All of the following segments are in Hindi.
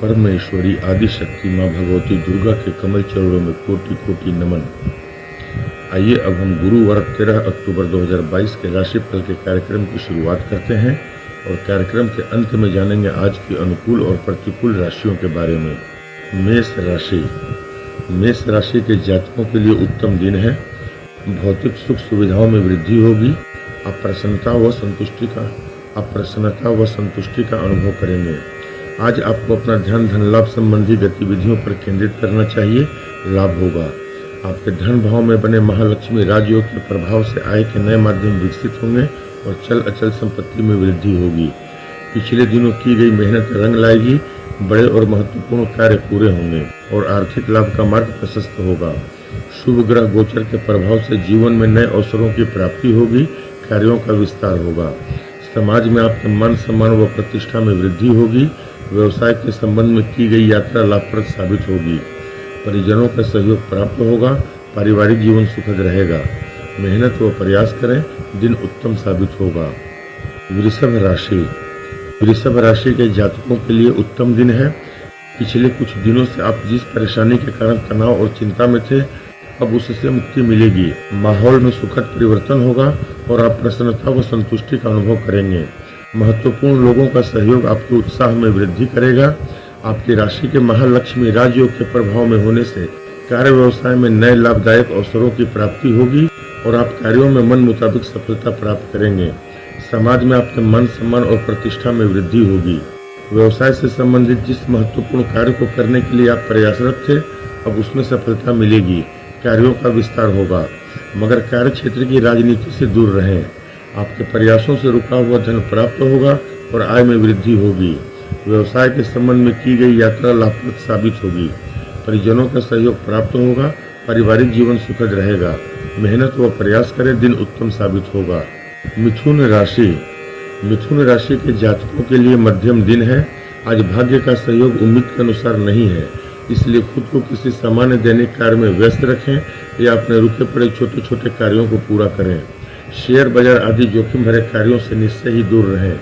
परमेश्वरी आदिशक्ति माँ भगवती दुर्गा के कमल चरणों में कोटि कोटि नमन। आइए अब हम गुरुवार 13 अक्टूबर 2022 के राशिफल के कार्यक्रम की शुरुआत करते हैं और कार्यक्रम के अंत में जानेंगे आज की अनुकूल और प्रतिकूल राशियों के बारे में। मेष राशि। मेष राशि के जातकों के लिए उत्तम दिन है। भौतिक सुख सुविधाओं में वृद्धि होगी। आप प्रसन्नता व संतुष्टि का अनुभव करेंगे। आज आपको अपना ध्यान धन लाभ संबंधी गतिविधियों पर केंद्रित करना चाहिए, लाभ होगा। आपके धन भाव में बने महालक्ष्मी राजयोग के प्रभाव से आय के नए माध्यम विकसित होंगे और चल अचल संपत्ति में वृद्धि होगी। पिछले दिनों की गई मेहनत रंग लाएगी। बड़े और महत्वपूर्ण कार्य पूरे होंगे और आर्थिक लाभ का मार्ग प्रशस्त होगा। शुभ ग्रह गोचर के प्रभाव से जीवन में नए अवसरों की प्राप्ति होगी। कार्यों का विस्तार होगा। समाज में आपके मान सम्मान व प्रतिष्ठा में वृद्धि होगी। व्यवसाय के संबंध में की गई यात्रा लाभप्रद साबित होगी। परिजनों का सहयोग प्राप्त होगा। पारिवारिक जीवन सुखद रहेगा। मेहनत व प्रयास करें, दिन उत्तम साबित होगा। वृषभ राशि। वृषभ राशि के जातकों के लिए उत्तम दिन है। पिछले कुछ दिनों से आप जिस परेशानी के कारण तनाव और चिंता में थे, अब उससे मुक्ति मिलेगी। माहौल में सुखद परिवर्तन होगा और आप प्रसन्नता व संतुष्टि का अनुभव करेंगे। महत्वपूर्ण लोगों का सहयोग आपके उत्साह में वृद्धि करेगा। आपकी राशि के महालक्ष्मी राजयोग के प्रभाव में होने से कार्य व्यवसाय में नए लाभदायक अवसरों की प्राप्ति होगी और आप कार्यों में मन मुताबिक सफलता प्राप्त करेंगे। समाज में आपके मान सम्मान और प्रतिष्ठा में वृद्धि होगी। व्यवसाय से संबंधित जिस महत्वपूर्ण कार्य को करने के लिए आप प्रयासरत थे, अब उसमें सफलता मिलेगी। कार्यों का विस्तार होगा, मगर कार्य क्षेत्र की राजनीति से दूर रहें। आपके प्रयासों से रुका हुआ धन प्राप्त होगा और आय में वृद्धि होगी। व्यवसाय के संबंध में की गई यात्रा लाभप्रद साबित होगी। परिजनों का सहयोग प्राप्त होगा। पारिवारिक जीवन सुखद रहेगा। मेहनत व प्रयास करें, दिन उत्तम साबित होगा। मिथुन राशि। मिथुन राशि के जातकों के लिए मध्यम दिन है। आज भाग्य का सहयोग उम्मीद के अनुसार नहीं है, इसलिए खुद को किसी सामान्य दैनिक कार्य में व्यस्त रखें या अपने रुके पड़े छोटे छोटे कार्यों को पूरा करें। शेयर बाजार आदि जोखिम भरे कार्यों से निश्चय ही दूर रहें।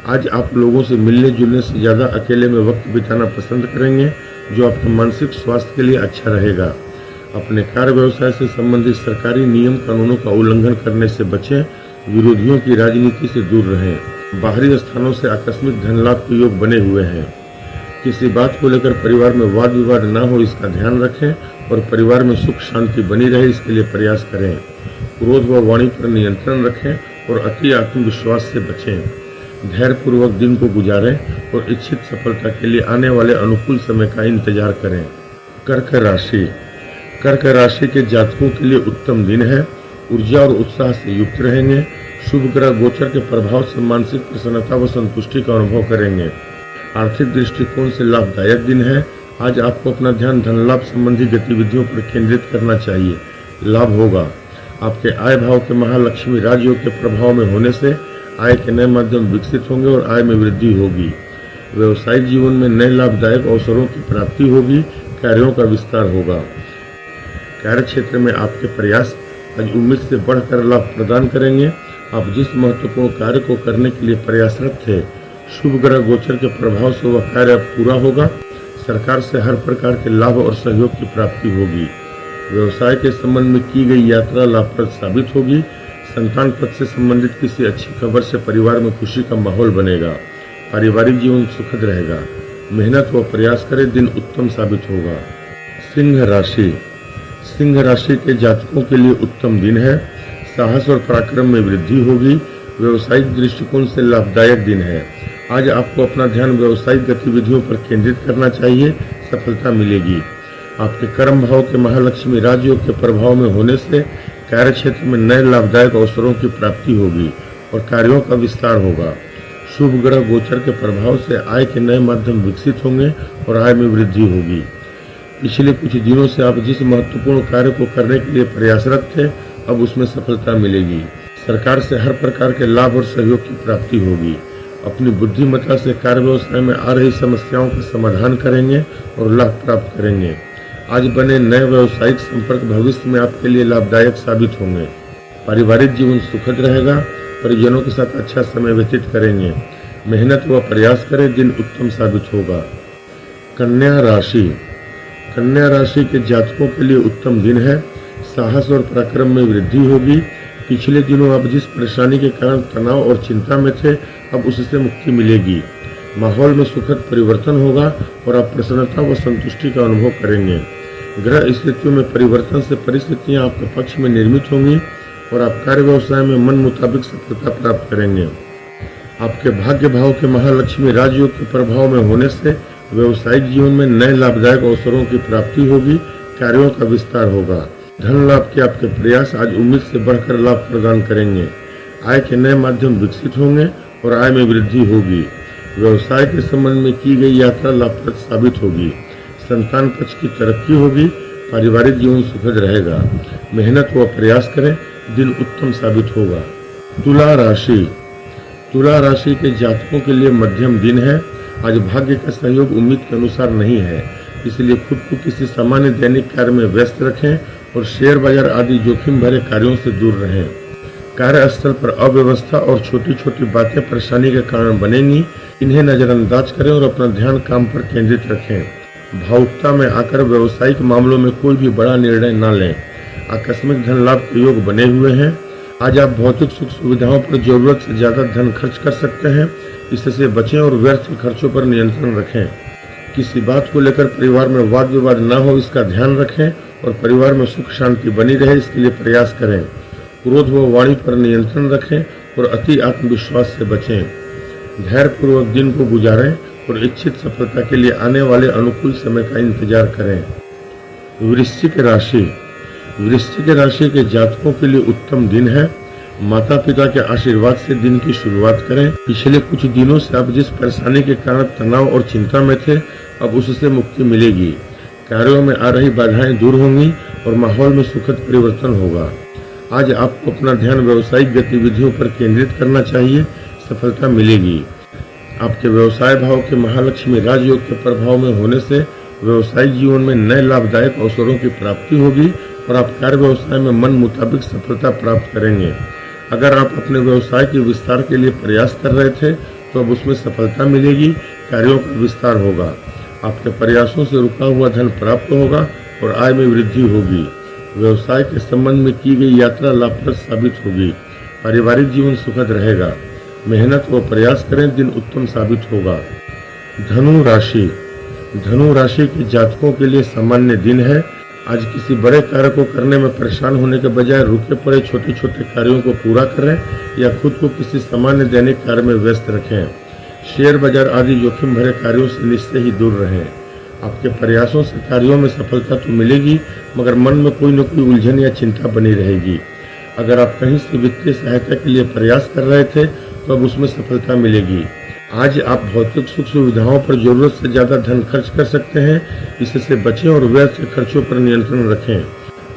आज आप लोगों से मिलने जुलने से ज्यादा अकेले में वक्त बिताना पसंद करेंगे, जो आपके मानसिक स्वास्थ्य के लिए अच्छा रहेगा। अपने कार्य व्यवसाय से संबंधित सरकारी नियम कानूनों का उल्लंघन करने से बचें। विरोधियों की राजनीति से दूर रहें। बाहरी स्थानों से आकस्मिक धन लाभ के योग बने हुए हैं। किसी बात को लेकर परिवार में वाद विवाद न हो, इसका ध्यान रखें और परिवार में सुख शांति बनी रहे, इसके लिए प्रयास करें। क्रोध व वाणी पर नियंत्रण रखें और अति आत्मविश्वास से बचें। धैर्यपूर्वक दिन को गुजारें और इच्छित सफलता के लिए आने वाले अनुकूल समय का इंतजार करें। कर्क राशि। कर्क राशि के जातकों के लिए उत्तम दिन है। ऊर्जा और उत्साह से युक्त रहेंगे। शुभ ग्रह गोचर के प्रभाव से मानसिक प्रसन्नता व संतुष्टि का अनुभव करेंगे। आर्थिक दृष्टिकोण से लाभदायक दिन है। आज आपको अपना ध्यान धन लाभ संबंधी गतिविधियों पर केंद्रित करना चाहिए, लाभ होगा। आपके आय भाव के महालक्ष्मी राजयोग के प्रभाव में होने से आय के नए माध्यम विकसित होंगे और आय में वृद्धि होगी। व्यवसायिक जीवन में नए लाभदायक अवसरों की प्राप्ति होगी। कार्यों का विस्तार होगा। कार्य क्षेत्र में आपके प्रयास आज उम्मीद से बढ़कर लाभ प्रदान करेंगे। आप जिस महत्वपूर्ण कार्य को करने के लिए प्रयासरत थे, शुभ ग्रह गोचर के प्रभाव से वह कार्य अब पूरा होगा। सरकार से हर प्रकार के लाभ और सहयोग की प्राप्ति होगी। व्यवसाय के संबंध में की गई यात्रा लाभप्रद साबित होगी। संतान पद से संबंधित किसी अच्छी खबर से परिवार में खुशी का माहौल बनेगा। पारिवारिक जीवन सुखद रहेगा। मेहनत व प्रयास करें, दिन उत्तम साबित होगा। सिंह राशि। सिंह राशि के जातकों के लिए उत्तम दिन है। साहस और पराक्रम में वृद्धि होगी। व्यवसायिक दृष्टिकोण से लाभदायक दिन है। आज आपको अपना ध्यान व्यवसायिक गतिविधियों पर केंद्रित करना चाहिए, सफलता मिलेगी। आपके कर्म भाव के महालक्ष्मी राजयोग के प्रभाव में होने से कार्य क्षेत्र में नए लाभदायक अवसरों की प्राप्ति होगी और कार्यों का विस्तार होगा। शुभ ग्रह गोचर के प्रभाव से आय के नए माध्यम विकसित होंगे और आय में वृद्धि होगी। पिछले कुछ दिनों से आप जिस महत्वपूर्ण कार्य को करने के लिए प्रयासरत थे, अब उसमें सफलता मिलेगी। सरकार से हर प्रकार के लाभ और सहयोग की प्राप्ति होगी। अपनी बुद्धिमत्ता से कार्य व्यवसाय में आ रही समस्याओं का समाधान करेंगे और लाभ प्राप्त करेंगे। आज बने नए व्यावसायिक संपर्क भविष्य में आपके लिए लाभदायक साबित होंगे। पारिवारिक जीवन सुखद रहेगा। परिजनों के साथ अच्छा समय व्यतीत करेंगे। मेहनत व प्रयास करें, दिन उत्तम साबित होगा। कन्या राशि। कन्या राशि के जातकों के लिए उत्तम दिन है। साहस और पराक्रम में वृद्धि होगी। पिछले दिनों आप जिस परेशानी के कारण तनाव और चिंता में थे, अब उससे मुक्ति मिलेगी। माहौल में सुखद परिवर्तन होगा और आप प्रसन्नता व संतुष्टि का अनुभव करेंगे। ग्रह स्थितियों में परिवर्तन से परिस्थितियां आपके पक्ष में निर्मित होंगी और आप कार्य व्यवसाय में मन मुताबिक सफलता प्राप्त करेंगे। आपके भाग्य भाव के महालक्ष्मी राजयोग के प्रभाव में होने से व्यवसायिक जीवन में नए लाभदायक अवसरों की प्राप्ति होगी। कार्यों का विस्तार होगा। धन लाभ के आपके प्रयास आज उम्मीद से बढ़कर लाभ प्रदान करेंगे। आय के नए माध्यम विकसित होंगे और आय में वृद्धि होगी। व्यवसाय के संबंध में की गई यात्रा लाभप्रद साबित होगी। संतान पक्ष की तरक्की होगी। पारिवारिक जीवन सुखद रहेगा। मेहनत व प्रयास करें, दिन उत्तम साबित होगा। तुला राशि। तुला राशि के जातकों के लिए मध्यम दिन है। आज भाग्य का सहयोग उम्मीद के अनुसार नहीं है, इसलिए खुद को किसी सामान्य दैनिक कार्य में व्यस्त रखें और शेयर बाजार आदि जोखिम भरे कार्यों से दूर रहें। कार्यस्थल पर अव्यवस्था और छोटी छोटी बातें परेशानी के कारण बनेंगी। इन्हें नजरअंदाज करें और अपना ध्यान काम पर केंद्रित रखें। भावुकता में आकर व्यावसायिक मामलों में कोई भी बड़ा निर्णय न लें। आकस्मिक धन लाभ के योग बने हुए हैं। आज आप भौतिक सुख सुविधाओं पर जरूरत से ज्यादा धन खर्च कर सकते हैं। इससे बचें और व्यर्थ खर्चों पर नियंत्रण रखें। किसी बात को लेकर परिवार में वाद विवाद न हो, इसका ध्यान रखें और परिवार में सुख शांति बनी रहे, इसके लिए प्रयास करें। क्रोध व वाणी पर नियंत्रण रखें और अति आत्मविश्वास से बचें। धैर्यपूर्वक दिन को गुजारें और इच्छित सफलता के लिए आने वाले अनुकूल समय का इंतजार करें। वृश्चिक राशि। वृश्चिक राशि के जातकों के लिए उत्तम दिन है। माता पिता के आशीर्वाद से दिन की शुरुआत करें। पिछले कुछ दिनों से आप जिस परेशानी के कारण तनाव और चिंता में थे, अब उससे मुक्ति मिलेगी। कार्यों में आ रही बाधाएं दूर होंगी और माहौल में सुखद परिवर्तन होगा। आज आपको अपना ध्यान व्यावसायिक गतिविधियों पर केंद्रित करना चाहिए, सफलता मिलेगी। आपके व्यवसाय भाव के महालक्ष्मी राजयोग के प्रभाव में होने से व्यवसायिक जीवन में नए लाभदायक अवसरों की प्राप्ति होगी और आप कार्य व्यवसाय में मन मुताबिक सफलता प्राप्त करेंगे। अगर आप अपने व्यवसाय के विस्तार के लिए प्रयास कर रहे थे, तो अब उसमें सफलता मिलेगी। कार्यों का विस्तार होगा। आपके प्रयासों से रुका हुआ धन प्राप्त होगा और आय में वृद्धि होगी। व्यवसाय के संबंध में की गई यात्रा लाभप्रद साबित होगी। पारिवारिक जीवन सुखद रहेगा। मेहनत व प्रयास करें, दिन उत्तम साबित होगा। धनु राशि। धनु राशि के जातकों के लिए सामान्य दिन है। आज किसी बड़े कार्य को करने में परेशान होने के बजाय रुके पड़े छोटे छोटे कार्यों को पूरा करें या खुद को किसी सामान्य दैनिक कार्य में व्यस्त रखें। शेयर बाजार आदि जोखिम भरे कार्यों से निश्चय ही दूर रहें। आपके प्रयासों से कार्यों में सफलता तो मिलेगी, मगर मन में कोई न कोई उलझन या चिंता बनी रहेगी। अगर आप कहीं से वित्तीय सहायता के लिए प्रयास कर रहे थे, तो अब उसमें सफलता मिलेगी। आज आप भौतिक सुख सुविधाओं पर जरूरत से ज्यादा धन खर्च कर सकते हैं। इससे बचें और व्यर्थ खर्चों पर नियंत्रण रखें।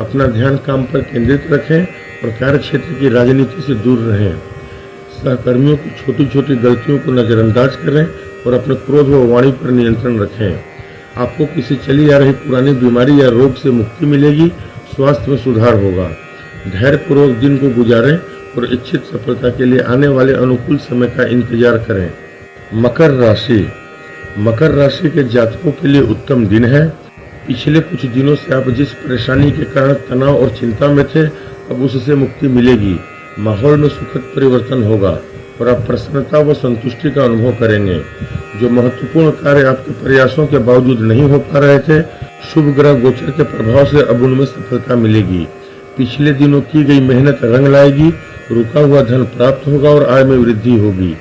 अपना ध्यान काम पर केंद्रित रखें और कार्य क्षेत्र की राजनीति से दूर रहें। सहकर्मियों की छोटी छोटी गलतियों को नजरअंदाज करें और अपने क्रोध व वाणी पर नियंत्रण रखें। आपको किसी चली आ रही पुरानी बीमारी या रोग से मुक्ति मिलेगी। स्वास्थ्य में सुधार होगा। धैर्यपूर्वक दिन को गुजारें और इच्छित सफलता के लिए आने वाले अनुकूल समय का इंतजार करें। मकर राशि। मकर राशि के जातकों के लिए उत्तम दिन है। पिछले कुछ दिनों से आप जिस परेशानी के कारण तनाव और चिंता में थे, अब उससे मुक्ति मिलेगी। माहौल में सुखद परिवर्तन होगा और आप प्रसन्नता व संतुष्टि का अनुभव करेंगे। जो महत्वपूर्ण कार्य आपके प्रयासों के बावजूद नहीं हो पा रहे थे, शुभ ग्रह गोचर के प्रभाव से अब उनमें सफलता मिलेगी। पिछले दिनों की गई मेहनत रंग लाएगी। रुका हुआ धन प्राप्त होगा और आय में वृद्धि होगी।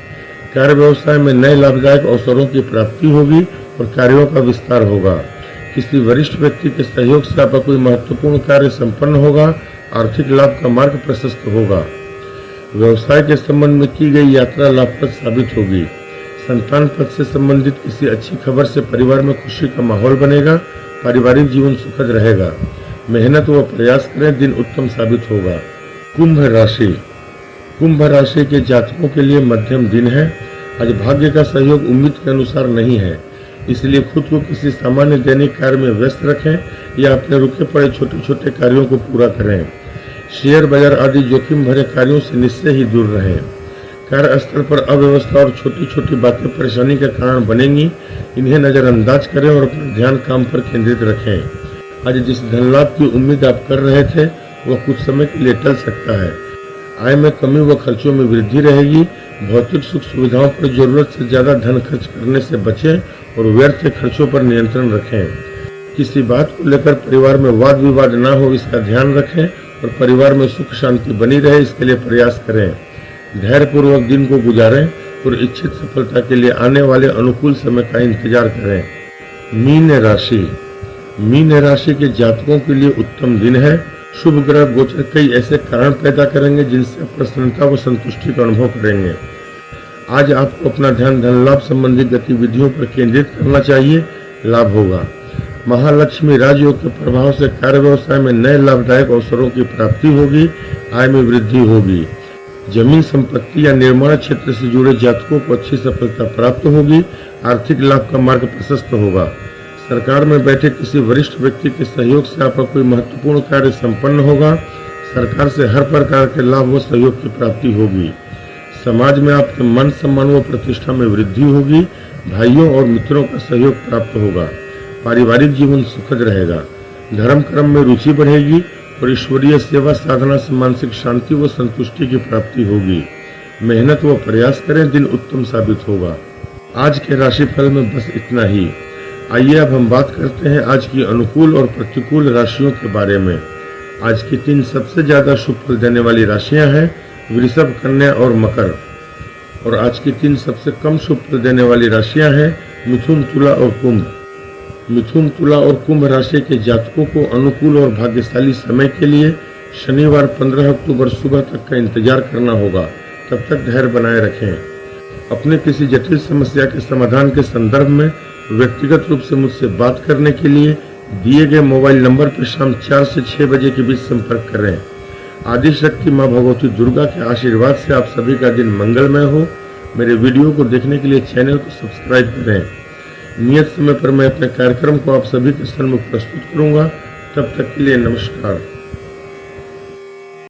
कार्य व्यवसाय में नए लाभदायक अवसरों की प्राप्ति होगी और कार्यों का विस्तार होगा। किसी वरिष्ठ व्यक्ति के सहयोग से आपका कोई महत्वपूर्ण कार्य संपन्न होगा। आर्थिक लाभ का मार्ग प्रशस्त होगा। व्यवसाय के संबंध में की गई यात्रा लाभप्रद साबित होगी। संतान पक्ष से संबंधित किसी अच्छी खबर से परिवार में खुशी का माहौल बनेगा। पारिवारिक जीवन सुखद रहेगा। मेहनत व प्रयास करें, दिन उत्तम साबित होगा। कुंभ राशि। कुंभ राशि के जातकों के लिए मध्यम दिन है। आज भाग्य का सहयोग उम्मीद के अनुसार नहीं है, इसलिए खुद को किसी सामान्य दैनिक कार्य में व्यस्त रखें या अपने रुके पड़े छोटे छोटे कार्यों को पूरा करें। शेयर बाजार आदि जोखिम भरे कार्यों से निश्चय ही दूर रहें। कार्यस्थल पर अव्यवस्था और छोटी छोटी बातें परेशानी के कारण बनेंगी। इन्हें नजरअंदाज करें और अपना ध्यान काम पर केंद्रित रखें। आज जिस धन लाभ की उम्मीद आप कर रहे थे वह कुछ समय के लिए टल सकता है। आय में कमी व खर्चों में वृद्धि रहेगी। भौतिक सुख सुविधाओं पर जरूरत से ज्यादा धन खर्च करने से बचें और व्यर्थ खर्चों पर नियंत्रण रखें। किसी बात को लेकर परिवार में वाद विवाद न हो इसका ध्यान रखें और परिवार में सुख शांति बनी रहे इसके लिए प्रयास करें। धैर्यपूर्वक दिन को गुजारें और इच्छित सफलता के लिए आने वाले अनुकूल समय का इंतजार करें। मीन राशि के जातकों के लिए उत्तम दिन है। शुभ ग्रह गोचर कई ऐसे कारण पैदा करेंगे जिनसे प्रसन्नता व संतुष्टि का अनुभव करेंगे। आज आपको अपना ध्यान धन लाभ संबंधी गतिविधियों पर केंद्रित करना चाहिए, लाभ होगा। महालक्ष्मी राजयोग के प्रभाव से कार्य व्यवसाय में नए लाभदायक अवसरों की प्राप्ति होगी। आय में वृद्धि होगी। जमीन संपत्ति या निर्माण क्षेत्र से जुड़े जातकों को अच्छी सफलता प्राप्त होगी। आर्थिक लाभ का मार्ग प्रशस्त होगा। सरकार में बैठे किसी वरिष्ठ व्यक्ति के सहयोग से आपका कोई महत्वपूर्ण कार्य संपन्न होगा। सरकार से हर प्रकार के लाभ व सहयोग की प्राप्ति होगी। समाज में आपके मान सम्मान व प्रतिष्ठा में वृद्धि होगी। भाइयों और मित्रों का सहयोग प्राप्त होगा। पारिवारिक जीवन सुखद रहेगा। धर्म कर्म में रुचि बढ़ेगी और ईश्वरीय सेवा साधना से मानसिक शांति व संतुष्टि की प्राप्ति होगी। मेहनत व प्रयास करें, दिन उत्तम साबित होगा। आज के राशिफल में बस इतना ही। आइए अब हम बात करते हैं आज की अनुकूल और प्रतिकूल राशियों के बारे में। आज की 3 सबसे ज्यादा शुभ फल देने वाली राशियां हैं वृषभ, कन्या और मकर। और आज की 3 सबसे कम शुभ फल देने वाली राशियां हैं मिथुन, तुला और कुंभ। मिथुन, तुला और कुंभ राशि के जातकों को अनुकूल और भाग्यशाली समय के लिए शनिवार 15 अक्टूबर सुबह तक का इंतजार करना होगा। तब तक धैर्य बनाए रखें। अपने किसी जटिल समस्या के समाधान के संदर्भ में व्यक्तिगत रूप से मुझसे बात करने के लिए दिए गए मोबाइल नंबर पर शाम 4 से 6 बजे के बीच संपर्क करें। आदि शक्ति मां भगवती दुर्गा के आशीर्वाद से आप सभी का दिन मंगलमय हो। मेरे वीडियो को देखने के लिए चैनल को सब्सक्राइब करें। नियत समय पर मैं अपने कार्यक्रम को आप सभी के सम्मुख प्रस्तुत करूंगा। तब तक के लिए नमस्कार।